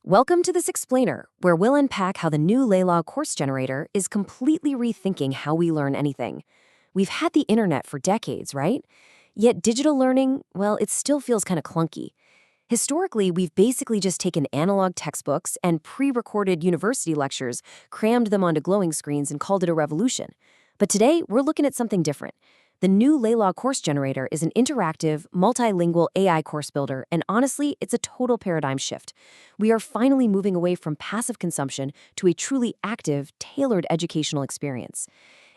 Welcome to this explainer, where we'll unpack how the new LELAIL Course Generator is completely rethinking how we learn anything. We've had the internet for decades, right? Yet digital learning, well, it still feels kind of clunky. Historically, we've basically just taken analog textbooks and pre-recorded university lectures, crammed them onto glowing screens, and called it a revolution. But today, we're looking at something different. The new LELAIL Course Generator is an interactive, multilingual AI course builder, and honestly, it's a total paradigm shift. We are finally moving away from passive consumption to a truly active, tailored educational experience.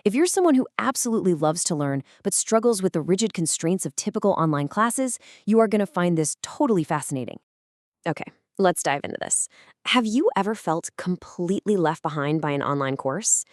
If you're someone who absolutely loves to learn but struggles with the rigid constraints of typical online classes, you are going to find this totally fascinating. Okay, let's dive into this. Have you ever felt completely left behind by an online course?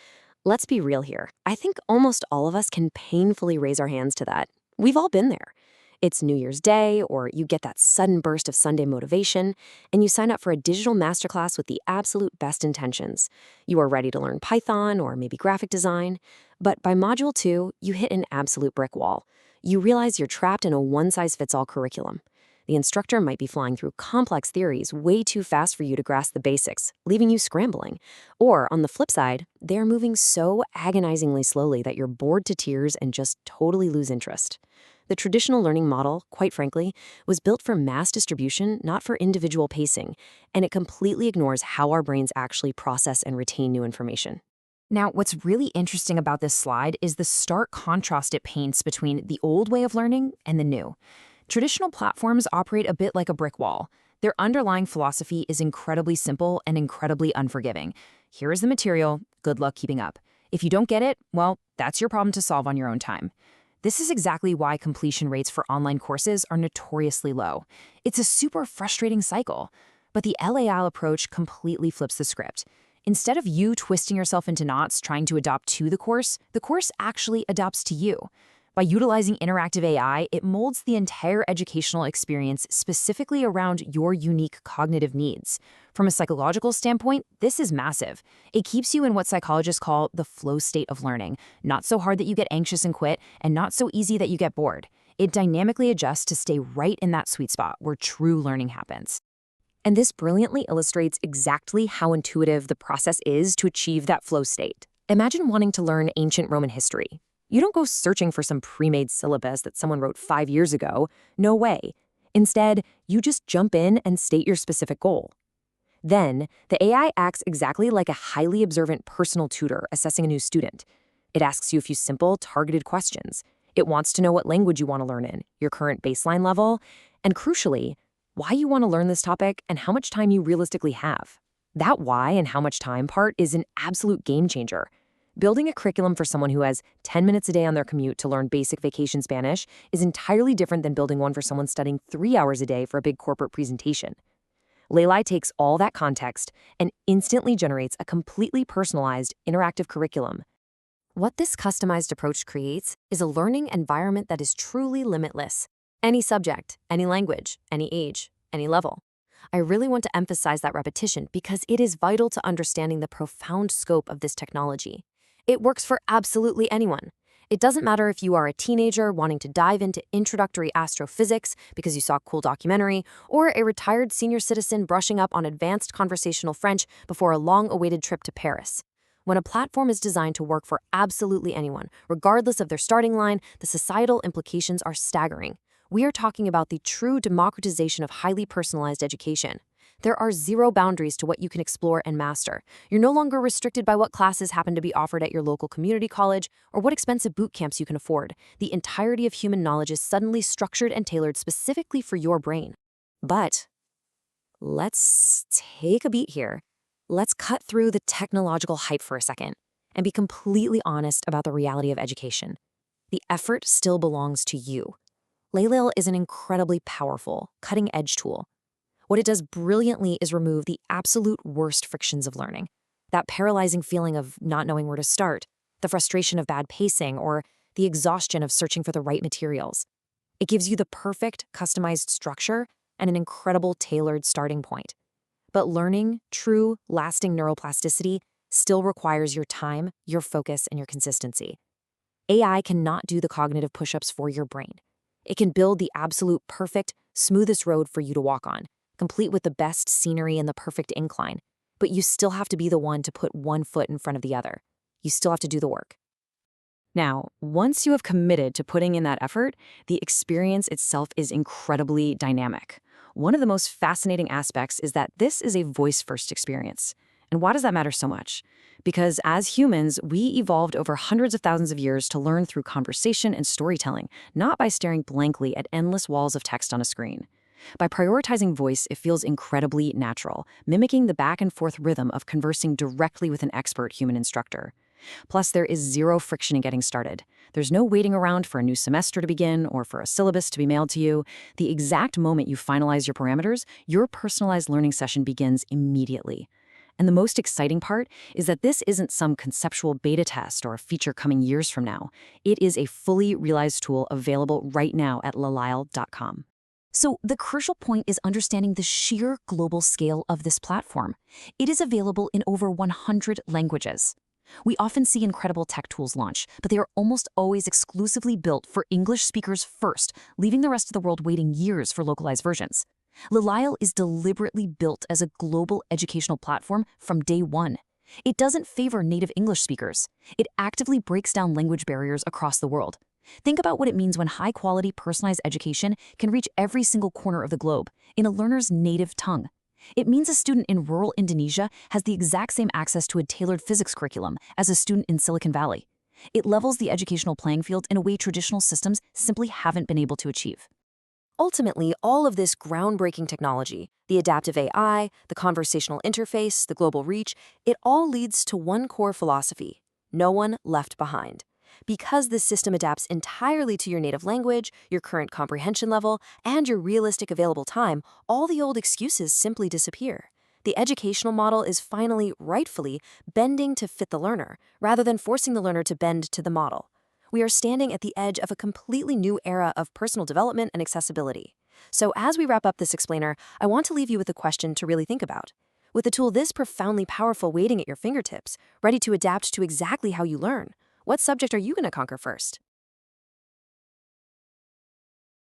Let's be real here. I think almost all of us can painfully raise our hands to that. We've all been there. It's New Year's Day, or you get that sudden burst of Sunday motivation, and you sign up for a digital masterclass with the absolute best intentions. You are ready to learn Python or maybe graphic design, but by Module 2, you hit an absolute brick wall. You realize you're trapped in a one-size-fits-all curriculum. The instructor might be flying through complex theories way too fast for you to grasp the basics, leaving you scrambling. Or, on the flip side, they're moving so agonizingly slowly that you're bored to tears and just totally lose interest. The traditional learning model, quite frankly, was built for mass distribution, not for individual pacing, and it completely ignores how our brains actually process and retain new information. Now, what's really interesting about this slide is the stark contrast it paints between the old way of learning and the new. Traditional platforms operate a bit like a brick wall. Their underlying philosophy is incredibly simple and incredibly unforgiving. Here is the material, good luck keeping up. If you don't get it, well, that's your problem to solve on your own time. This is exactly why completion rates for online courses are notoriously low. It's a super frustrating cycle. But the LAL approach completely flips the script. Instead of you twisting yourself into knots trying to adapt to the course actually adapts to you. By utilizing interactive AI, it molds the entire educational experience specifically around your unique cognitive needs. From a psychological standpoint, this is massive. It keeps you in what psychologists call the flow state of learning, not so hard that you get anxious and quit, and not so easy that you get bored. It dynamically adjusts to stay right in that sweet spot where true learning happens. And this brilliantly illustrates exactly how intuitive the process is to achieve that flow state. Imagine wanting to learn ancient Roman history. You don't go searching for some pre-made syllabus that someone wrote 5 years ago. No way. Instead, you just jump in and state your specific goal. Then, the AI acts exactly like a highly observant personal tutor assessing a new student. It asks you a few simple, targeted questions. It wants to know what language you want to learn in, your current baseline level, and crucially, why you want to learn this topic and how much time you realistically have. That why and how much time part is an absolute game changer. Building a curriculum for someone who has 10 minutes a day on their commute to learn basic vacation Spanish is entirely different than building one for someone studying 3 hours a day for a big corporate presentation. LELAIL takes all that context and instantly generates a completely personalized, interactive curriculum. What this customized approach creates is a learning environment that is truly limitless. Any subject, any language, any age, any level. I really want to emphasize that repetition because it is vital to understanding the profound scope of this technology. It works for absolutely anyone. It doesn't matter if you are a teenager wanting to dive into introductory astrophysics because you saw a cool documentary, or a retired senior citizen brushing up on advanced conversational French before a long-awaited trip to Paris. When a platform is designed to work for absolutely anyone, regardless of their starting line, the societal implications are staggering. We are talking about the true democratization of highly personalized education. There are zero boundaries to what you can explore and master. You're no longer restricted by what classes happen to be offered at your local community college or what expensive boot camps you can afford. The entirety of human knowledge is suddenly structured and tailored specifically for your brain. But let's take a beat here. Let's cut through the technological hype for a second and be completely honest about the reality of education. The effort still belongs to you. LELAIL is an incredibly powerful, cutting-edge tool. What it does brilliantly is remove the absolute worst frictions of learning. That paralyzing feeling of not knowing where to start, the frustration of bad pacing, or the exhaustion of searching for the right materials. It gives you the perfect, customized structure and an incredible tailored starting point. But learning true, lasting neuroplasticity still requires your time, your focus, and your consistency. AI cannot do the cognitive push-ups for your brain. It can build the absolute perfect, smoothest road for you to walk on, complete with the best scenery and the perfect incline. But you still have to be the one to put one foot in front of the other. You still have to do the work. Now, once you have committed to putting in that effort, the experience itself is incredibly dynamic. One of the most fascinating aspects is that this is a voice-first experience. And why does that matter so much? Because as humans, we evolved over hundreds of thousands of years to learn through conversation and storytelling, not by staring blankly at endless walls of text on a screen. By prioritizing voice, it feels incredibly natural, mimicking the back-and-forth rhythm of conversing directly with an expert human instructor. Plus, there is zero friction in getting started. There's no waiting around for a new semester to begin or for a syllabus to be mailed to you. The exact moment you finalize your parameters, your personalized learning session begins immediately. And the most exciting part is that this isn't some conceptual beta test or a feature coming years from now. It is a fully realized tool available right now at LELAIL.com. So the crucial point is understanding the sheer global scale of this platform. It is available in over 100 languages. We often see incredible tech tools launch, but they are almost always exclusively built for English speakers first, leaving the rest of the world waiting years for localized versions. LELAIL is deliberately built as a global educational platform from day one. It doesn't favor native English speakers. It actively breaks down language barriers across the world. Think about what it means when high-quality, personalized education can reach every single corner of the globe in a learner's native tongue. It means a student in rural Indonesia has the exact same access to a tailored physics curriculum as a student in Silicon Valley. It levels the educational playing field in a way traditional systems simply haven't been able to achieve. Ultimately, all of this groundbreaking technology, the adaptive AI, the conversational interface, the global reach, it all leads to one core philosophy: no one left behind. Because this system adapts entirely to your native language, your current comprehension level, and your realistic available time, all the old excuses simply disappear. The educational model is finally, rightfully, bending to fit the learner, rather than forcing the learner to bend to the model. We are standing at the edge of a completely new era of personal development and accessibility. So as we wrap up this explainer, I want to leave you with a question to really think about. With a tool this profoundly powerful waiting at your fingertips, ready to adapt to exactly how you learn, what subject are you going to conquer first?